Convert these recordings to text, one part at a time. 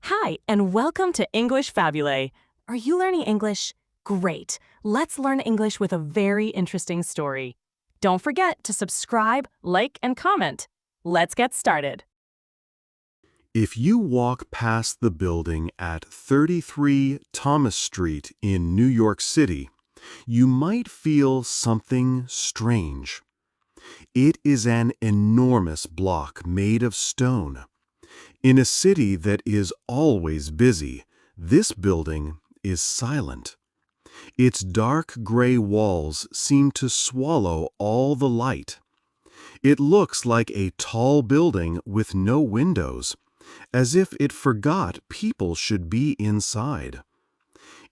Hi, and welcome to English-Fabule. Are you learning English? Great. Let's learn English with a very interesting story. Don't forget to subscribe, like, and comment. Let's get started. If you walk past the building at 33 Thomas Street in New York City, you might feel something strange. It is an enormous block made of stone. In a city that is always busy, this building is silent. Its dark gray walls seem to swallow all the light. It looks like a tall building with no windows, as if it forgot people should be inside.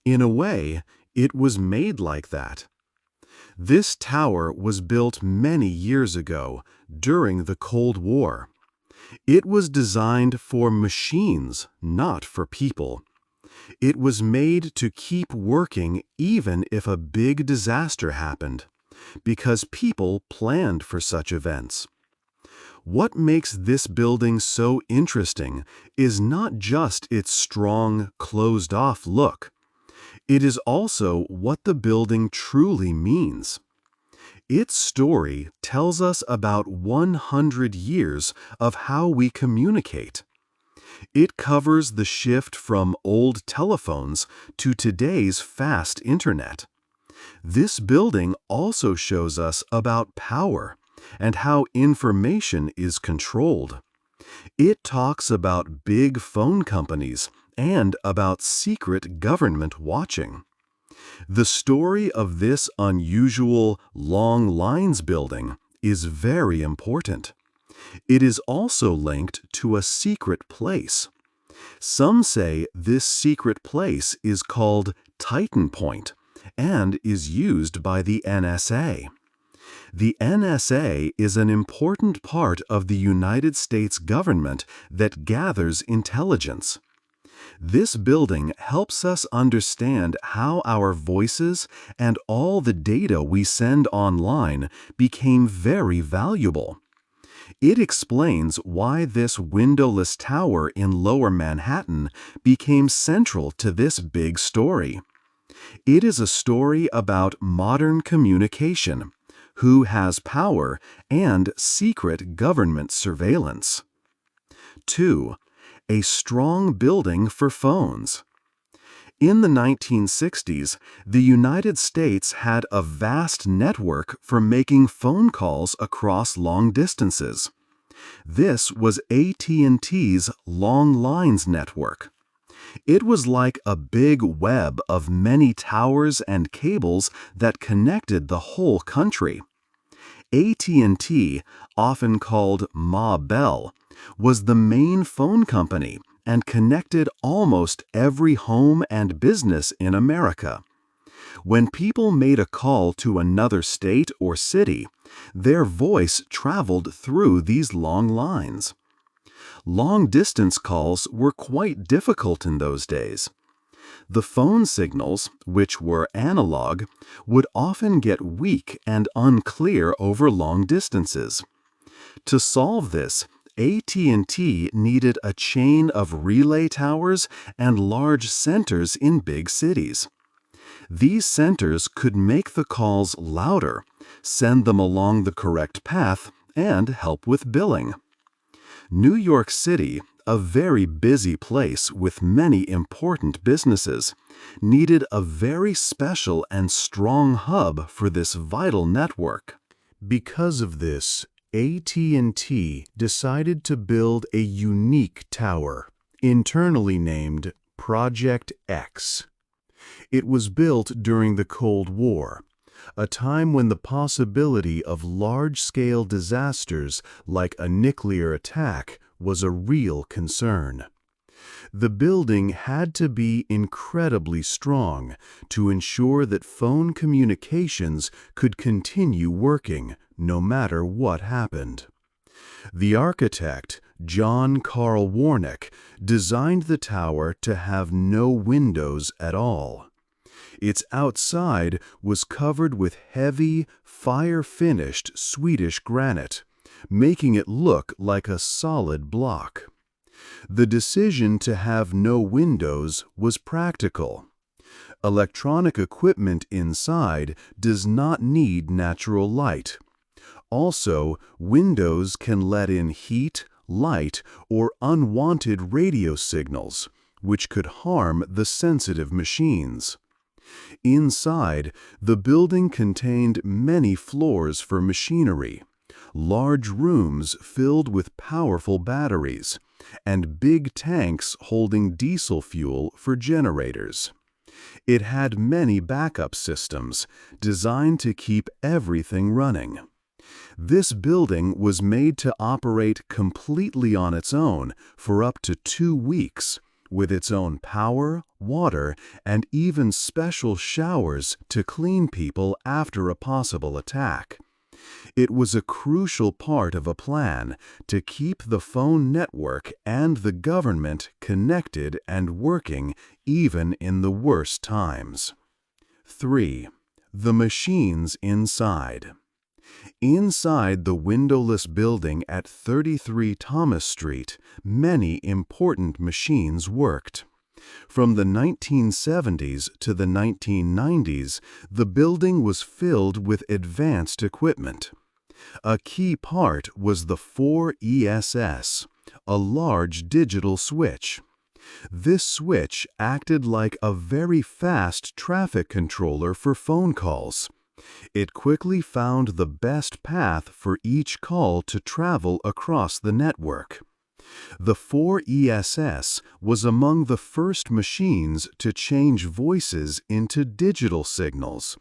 In a way, it was made like that. This tower was built many years ago, during the Cold War. It was designed for machines, not for people. It was made to keep working even if a big disaster happened, because people planned for such events. What makes this building so interesting is not just its strong, closed-off look. It is also what the building truly means. Its story tells us about 100 years of how we communicate. It covers the shift from old telephones to today's fast internet. This building also shows us about power and how information is controlled. It talks about big phone companies and about secret government watching. The story of this unusual long lines building is very important. It is also linked to a secret place. Some say this secret place is called Titan Pointe and is used by the NSA. The NSA is an important part of the United States government that gathers intelligence. This building helps us understand how our voices and all the data we send online became very valuable. It explains why this windowless tower in Lower Manhattan became central to this big story. It is a story about modern communication, who has power, and secret government surveillance. 2. A strong building for phones. In the 1960s, the United States had a vast network for making phone calls across long distances. This was AT&T's Long Lines network. It was like a big web of many towers and cables that connected the whole country. AT&T, often called Ma Bell, was the main phone company and connected almost every home and business in America. When people made a call to another state or city, their voice traveled through these long lines. Long-distance calls were quite difficult in those days. The phone signals, which were analog, would often get weak and unclear over long distances. To solve this, AT&T needed a chain of relay towers and large centers in big cities. These centers could make the calls louder, send them along the correct path, and help with billing. New York City, a very busy place with many important businesses, needed a very special and strong hub for this vital network. Because of this, AT&T decided to build a unique tower, internally named Project X. It was built during the Cold War, a time when the possibility of large-scale disasters like a nuclear attack was a real concern. The building had to be incredibly strong to ensure that phone communications could continue working no matter what happened. The architect, John Carl Warnick, designed the tower to have no windows at all. Its outside was covered with heavy, fire-finished Swedish granite, making it look like a solid block. The decision to have no windows was practical. Electronic equipment inside does not need natural light. Also, windows can let in heat, light, or unwanted radio signals, which could harm the sensitive machines. Inside, the building contained many floors for machinery, large rooms filled with powerful batteries, and big tanks holding diesel fuel for generators. It had many backup systems designed to keep everything running. This building was made to operate completely on its own for up to 2 weeks, with its own power, water, and even special showers to clean people after a possible attack. It was a crucial part of a plan to keep the phone network and the government connected and working even in the worst times. 3. The machines inside. Inside the windowless building at 33 Thomas Street, many important machines worked. From the 1970s to the 1990s, the building was filled with advanced equipment. A key part was the 4ESS, a large digital switch. This switch acted like a very fast traffic controller for phone calls. It quickly found the best path for each call to travel across the network. The 4ESS was among the first machines to change voices into digital signals.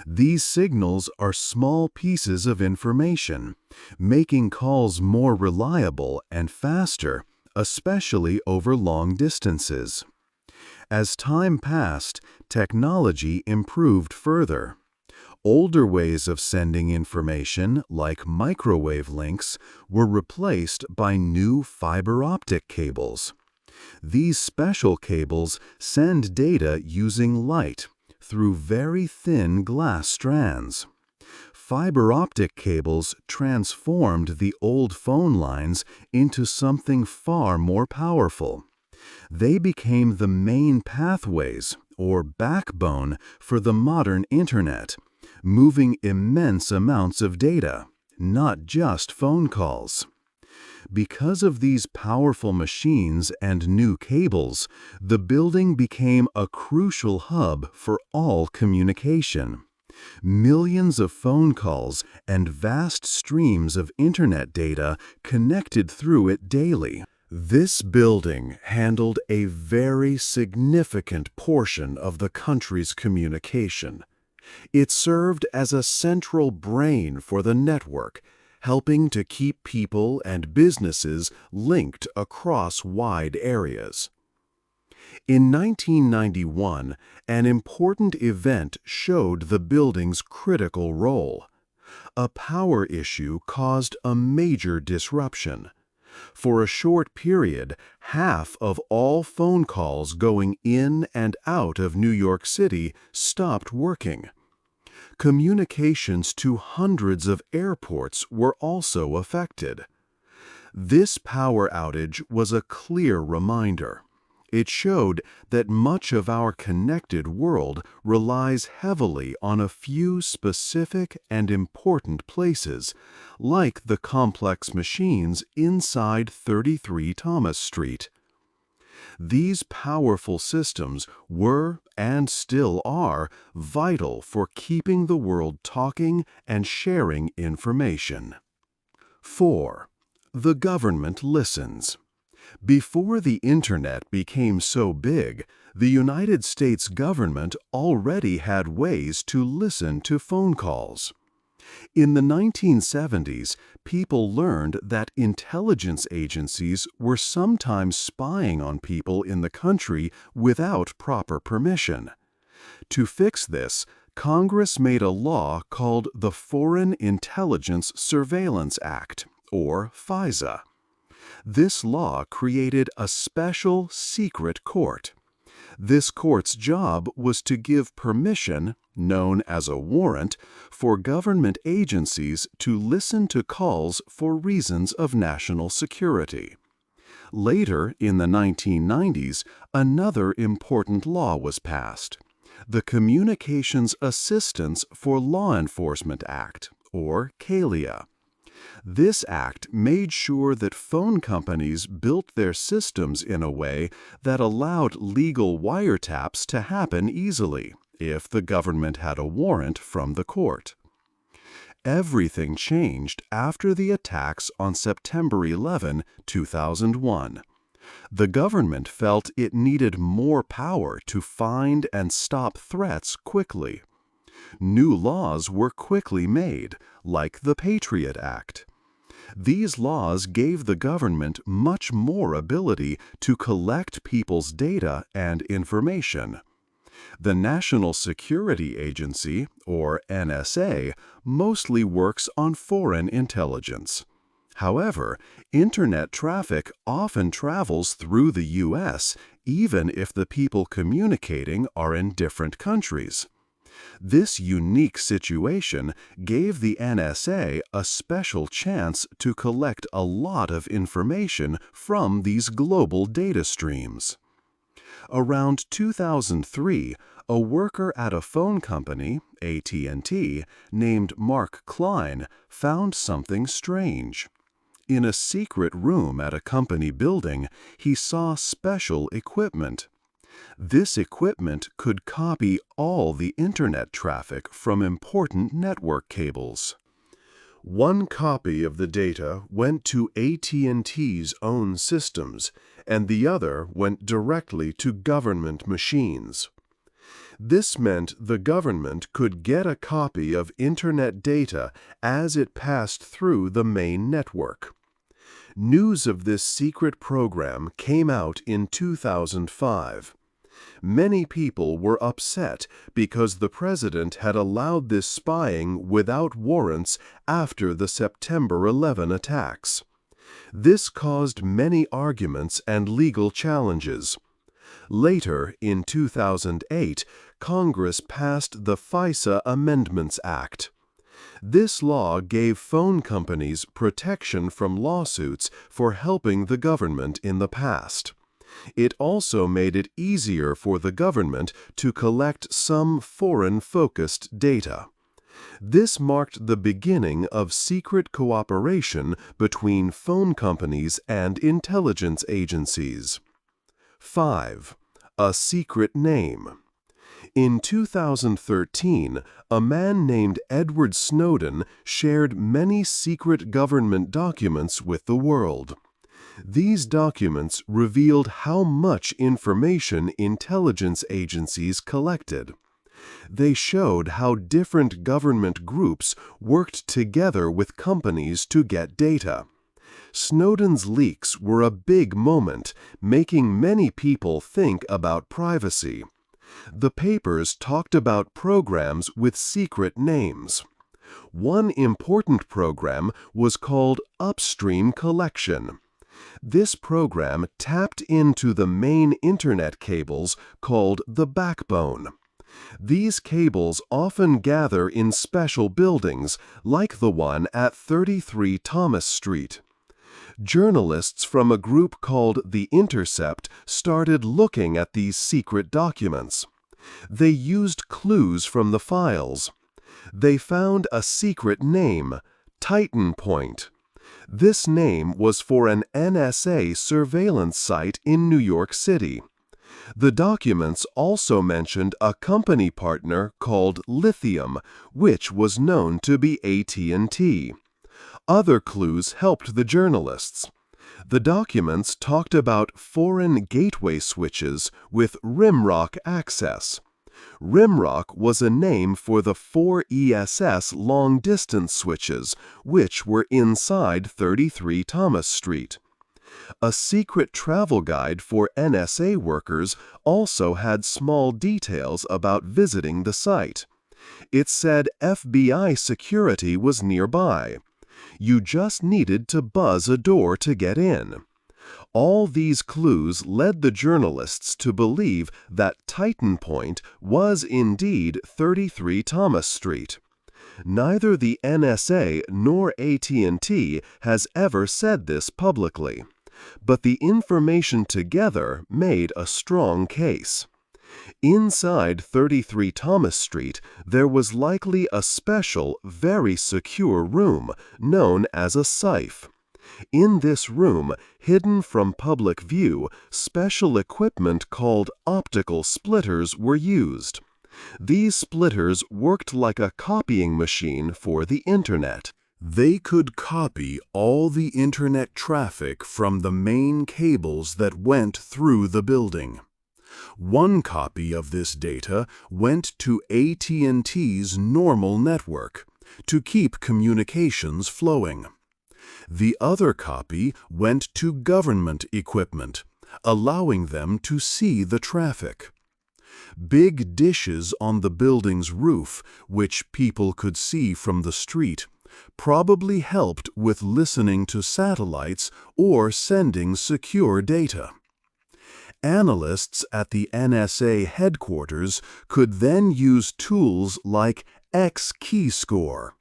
These signals are small pieces of information, making calls more reliable and faster, especially over long distances. As time passed, technology improved further. Older ways of sending information, like microwave links, were replaced by new fiber optic cables. These special cables send data using light through very thin glass strands. Fiber optic cables transformed the old phone lines into something far more powerful. They became the main pathways, or backbone, for the modern Internet, moving immense amounts of data, not just phone calls. Because of these powerful machines and new cables, the building became a crucial hub for all communication. Millions of phone calls and vast streams of Internet data connected through it daily. This building handled a very significant portion of the country's communication. It served as a central brain for the network, helping to keep people and businesses linked across wide areas. In 1991, an important event showed the building's critical role. A power issue caused a major disruption. For a short period, half of all phone calls going in and out of New York City stopped working. Communications to hundreds of airports were also affected. This power outage was a clear reminder. It showed that much of our connected world relies heavily on a few specific and important places, like the complex machines inside 33 Thomas Street. These powerful systems were, and still are, vital for keeping the world talking and sharing information. 4. The government listens. Before the Internet became so big, the United States government already had ways to listen to phone calls. In the 1970s, people learned that intelligence agencies were sometimes spying on people in the country without proper permission. To fix this, Congress made a law called the Foreign Intelligence Surveillance Act, or FISA. This law created a special secret court. This court's job was to give permission, known as a warrant, for government agencies to listen to calls for reasons of national security. Later, in the 1990s, another important law was passed, the Communications Assistance for Law Enforcement Act, or CALIA. This act made sure that phone companies built their systems in a way that allowed legal wiretaps to happen easily if the government had a warrant from the court. Everything changed after the attacks on September 11, 2001. The government felt it needed more power to find and stop threats quickly. New laws were quickly made, like the Patriot Act. These laws gave the government much more ability to collect people's data and information. The National Security Agency, or NSA, mostly works on foreign intelligence. However, Internet traffic often travels through the U.S. even if the people communicating are in different countries. This unique situation gave the NSA a special chance to collect a lot of information from these global data streams. Around 2003, a worker at a phone company, AT&T, named Mark Klein, found something strange. In a secret room at a company building, he saw special equipment. This equipment could copy all the Internet traffic from important network cables. One copy of the data went to AT&T's own systems, and the other went directly to government machines. This meant the government could get a copy of Internet data as it passed through the main network. News of this secret program came out in 2005. Many people were upset because the president had allowed this spying without warrants after the September 11 attacks. This caused many arguments and legal challenges. Later, in 2008, Congress passed the FISA Amendments Act. This law gave phone companies protection from lawsuits for helping the government in the past. It also made it easier for the government to collect some foreign-focused data. This marked the beginning of secret cooperation between phone companies and intelligence agencies. 5. A secret name. In 2013, a man named Edward Snowden shared many secret government documents with the world. These documents revealed how much information intelligence agencies collected. They showed how different government groups worked together with companies to get data. Snowden's leaks were a big moment, making many people think about privacy. The papers talked about programs with secret names. One important program was called Upstream Collection. This program tapped into the main Internet cables called the backbone. These cables often gather in special buildings, like the one at 33 Thomas Street. Journalists from a group called The Intercept started looking at these secret documents. They used clues from the files. They found a secret name, Titan Pointe. This name was for an NSA surveillance site in New York City. The documents also mentioned a company partner called Lithium, which was known to be AT&T. Other clues helped the journalists. The documents talked about foreign gateway switches with Rimrock access. Rimrock was a name for the 4 ESS long-distance switches, which were inside 33 Thomas Street. A secret travel guide for NSA workers also had small details about visiting the site. It said FBI security was nearby. You just needed to buzz a door to get in. All these clues led the journalists to believe that Titan Pointe was indeed 33 Thomas Street. Neither the NSA nor AT&T has ever said this publicly. but the information together made a strong case. Inside 33 Thomas Street, there was likely a special, very secure room known as a safe. In this room, hidden from public view, special equipment called optical splitters were used. These splitters worked like a copying machine for the Internet. They could copy all the Internet traffic from the main cables that went through the building. One copy of this data went to AT&T's normal network to keep communications flowing. The other copy went to government equipment, allowing them to see the traffic. Big dishes on the building's roof, which people could see from the street, probably helped with listening to satellites or sending secure data. Analysts at the NSA headquarters could then use tools like X-keyscore.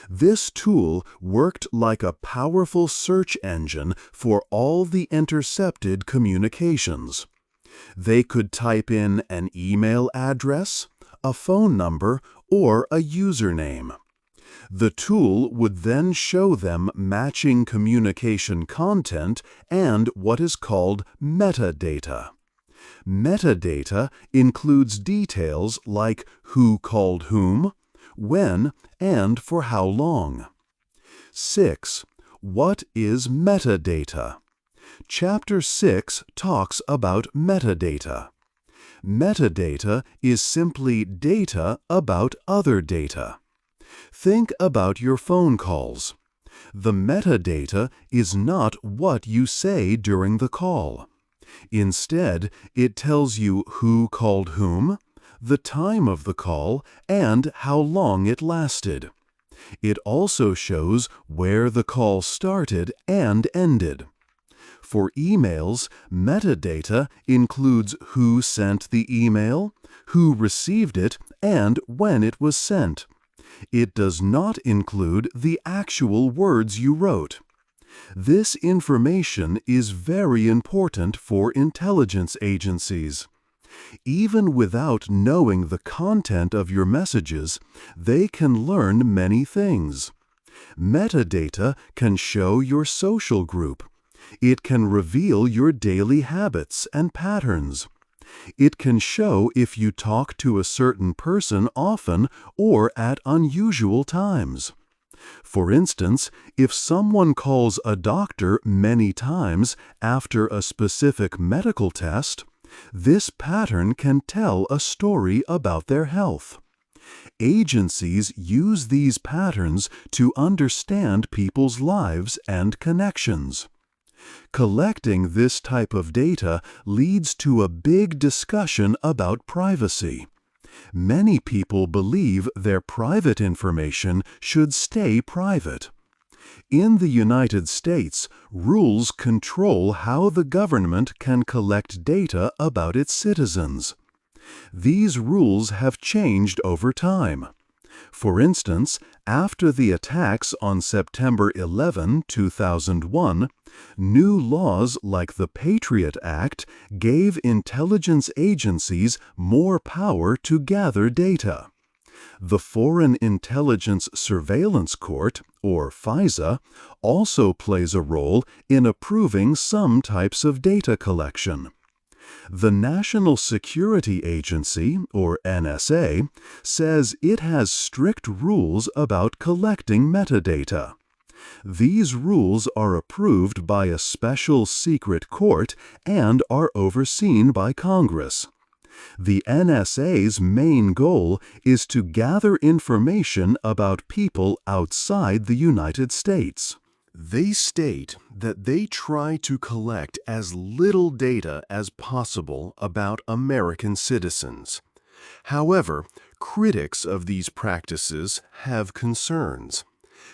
This tool worked like a powerful search engine for all the intercepted communications. They could type in an email address, a phone number, or a username. The tool would then show them matching communication content and what is called metadata. Metadata includes details like who called whom, when, and for how long. 6. What is metadata? Chapter 6 talks about metadata. Metadata is simply data about other data. Think about your phone calls. The metadata is not what you say during the call. Instead, it tells you who called whom, the time of the call, and how long it lasted. It also shows where the call started and ended. For emails, metadata includes who sent the email, who received it, and when it was sent. It does not include the actual words you wrote. This information is very important for intelligence agencies. Even without knowing the content of your messages, they can learn many things. Metadata can show your social group. It can reveal your daily habits and patterns. It can show if you talk to a certain person often or at unusual times. For instance, if someone calls a doctor many times after a specific medical test, this pattern can tell a story about their health. Agencies use these patterns to understand people's lives and connections. Collecting this type of data leads to a big discussion about privacy. Many people believe their private information should stay private. In the United States, rules control how the government can collect data about its citizens. These rules have changed over time. For instance, after the attacks on September 11, 2001, new laws like the Patriot Act gave intelligence agencies more power to gather data. The Foreign Intelligence Surveillance Court, or FISA, also plays a role in approving some types of data collection. The National Security Agency, or NSA, says it has strict rules about collecting metadata. These rules are approved by a special secret court and are overseen by Congress. The NSA's main goal is to gather information about people outside the United States. They state that they try to collect as little data as possible about American citizens. However, critics of these practices have concerns.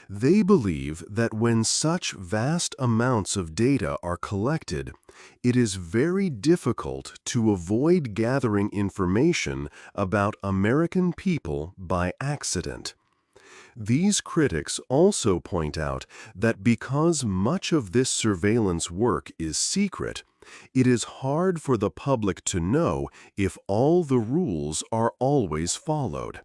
They believe that when such vast amounts of data are collected, it is very difficult to avoid gathering information about American people by accident. These critics also point out that because much of this surveillance work is secret, it is hard for the public to know if all the rules are always followed.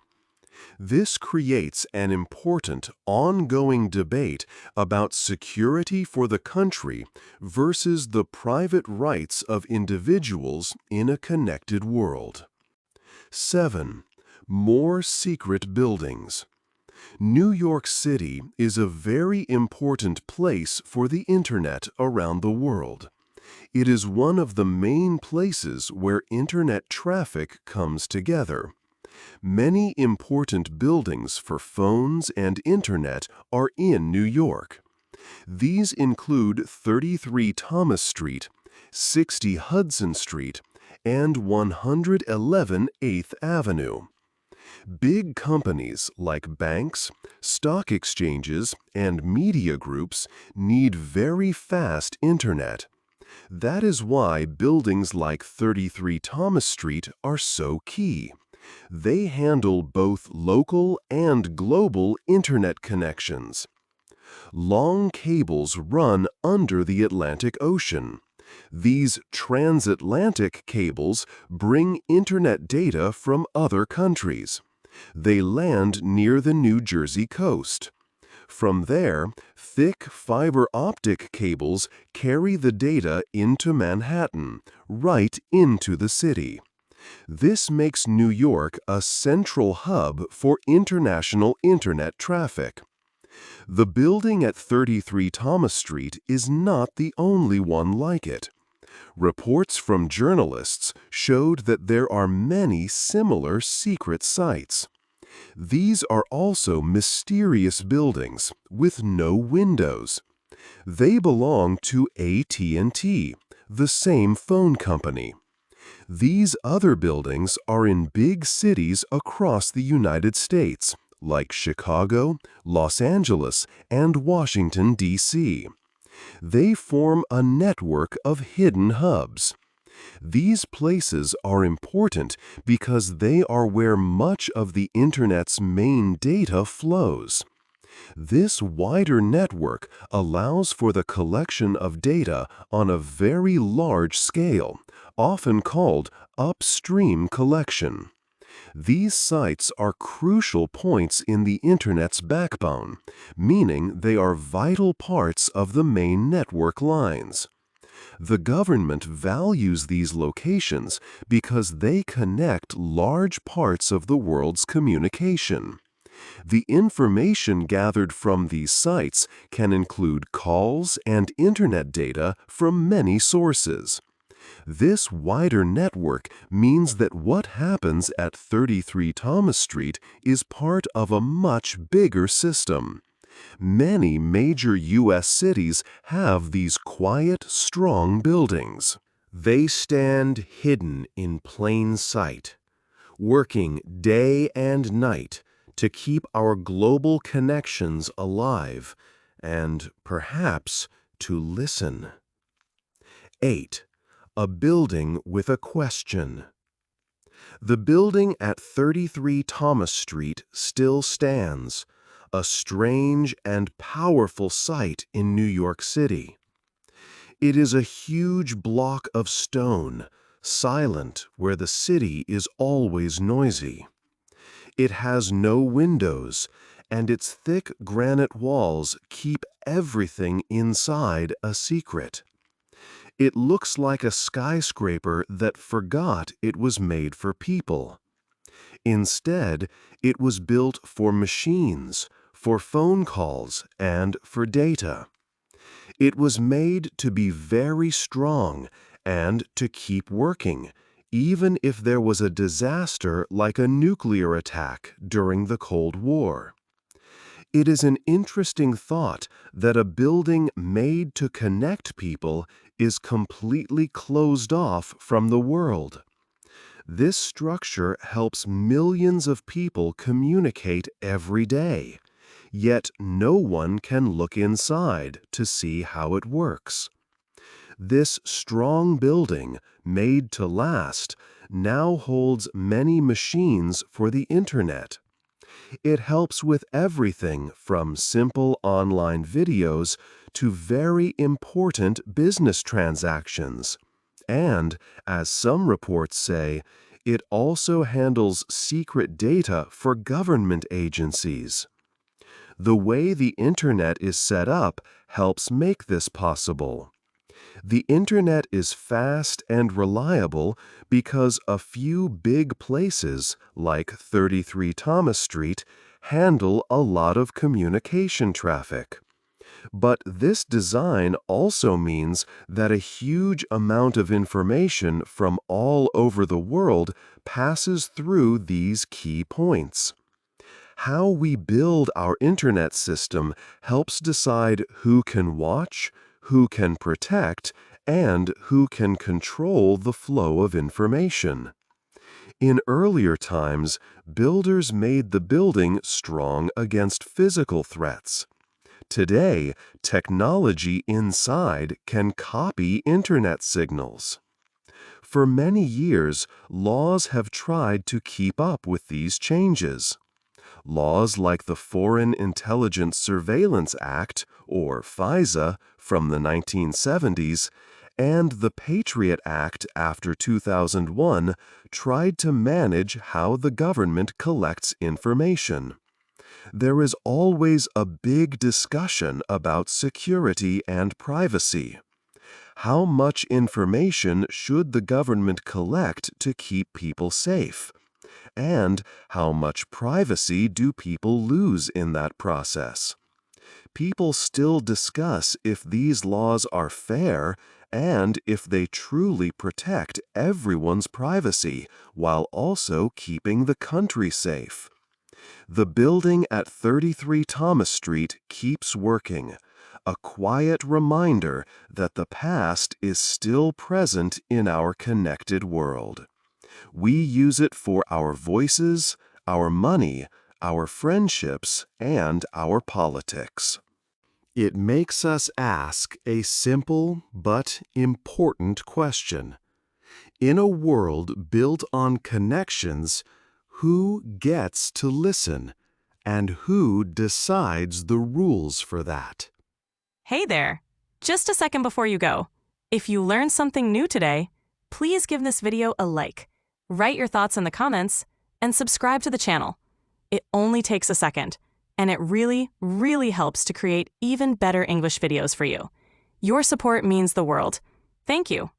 This creates an important, ongoing debate about security for the country versus the private rights of individuals in a connected world. 7. More secret buildings. New York City is a very important place for the Internet around the world. It is one of the main places where Internet traffic comes together. Many important buildings for phones and Internet are in New York. These include 33 Thomas Street, 60 Hudson Street, and 111 8th Avenue. Big companies like banks, stock exchanges, and media groups need very fast Internet. That is why buildings like 33 Thomas Street are so key. They handle both local and global Internet connections. Long cables run under the Atlantic Ocean. These transatlantic cables bring Internet data from other countries. They land near the New Jersey coast. From there, thick fiber optic cables carry the data into Manhattan, right into the city. This makes New York a central hub for international Internet traffic. The building at 33 Thomas Street is not the only one like it. Reports from journalists showed that there are many similar secret sites. These are also mysterious buildings with no windows. They belong to AT&T, the same phone company. These other buildings are in big cities across the United States, like Chicago, Los Angeles, and Washington, D.C. They form a network of hidden hubs. These places are important because they are where much of the Internet's main data flows. This wider network allows for the collection of data on a very large scale, often called upstream collection. These sites are crucial points in the Internet's backbone, meaning they are vital parts of the main network lines. The government values these locations because they connect large parts of the world's communication. The information gathered from these sites can include calls and Internet data from many sources. This wider network means that what happens at 33 Thomas Street is part of a much bigger system. Many major U.S. cities have these quiet, strong buildings. They stand hidden in plain sight, working day and night to keep our global connections alive and, perhaps, to listen. 8. A building with a question. The building at 33 Thomas Street still stands, a strange and powerful sight in New York City. It is a huge block of stone, silent where the city is always noisy. It has no windows, and its thick granite walls keep everything inside a secret. It looks like a skyscraper that forgot it was made for people. Instead, it was built for machines, for phone calls, and for data. It was made to be very strong and to keep working, even if there was a disaster like a nuclear attack during the Cold War. It is an interesting thought that a building made to connect people is completely closed off from the world. This structure helps millions of people communicate every day, yet no one can look inside to see how it works. This strong building, made to last, now holds many machines for the Internet. It helps with everything from simple online videos to very important business transactions. And, as some reports say, it also handles secret data for government agencies. The way the Internet is set up helps make this possible. The Internet is fast and reliable because a few big places, like 33 Thomas Street, handle a lot of communication traffic. But this design also means that a huge amount of information from all over the world passes through these key points. How we build our Internet system helps decide who can watch, who can protect, and who can control the flow of information. In earlier times, builders made the building strong against physical threats. Today, technology inside can copy Internet signals. For many years, laws have tried to keep up with these changes. Laws like the Foreign Intelligence Surveillance Act, or FISA, from the 1970s, and the Patriot Act after 2001 tried to manage how the government collects information. There is always a big discussion about security and privacy. How much information should the government collect to keep people safe? And how much privacy do people lose in that process? People still discuss if these laws are fair and if they truly protect everyone's privacy while also keeping the country safe. The building at 33 Thomas Street keeps working, a quiet reminder that the past is still present in our connected world. We use it for our voices, our money, our friendships, and our politics. It makes us ask a simple but important question. In a world built on connections, who gets to listen? And who decides the rules for that? Hey there! Just a second before you go. If you learned something new today, please give this video a like, write your thoughts in the comments, and subscribe to the channel. It only takes a second, and it really, really helps to create even better English videos for you. Your support means the world. Thank you.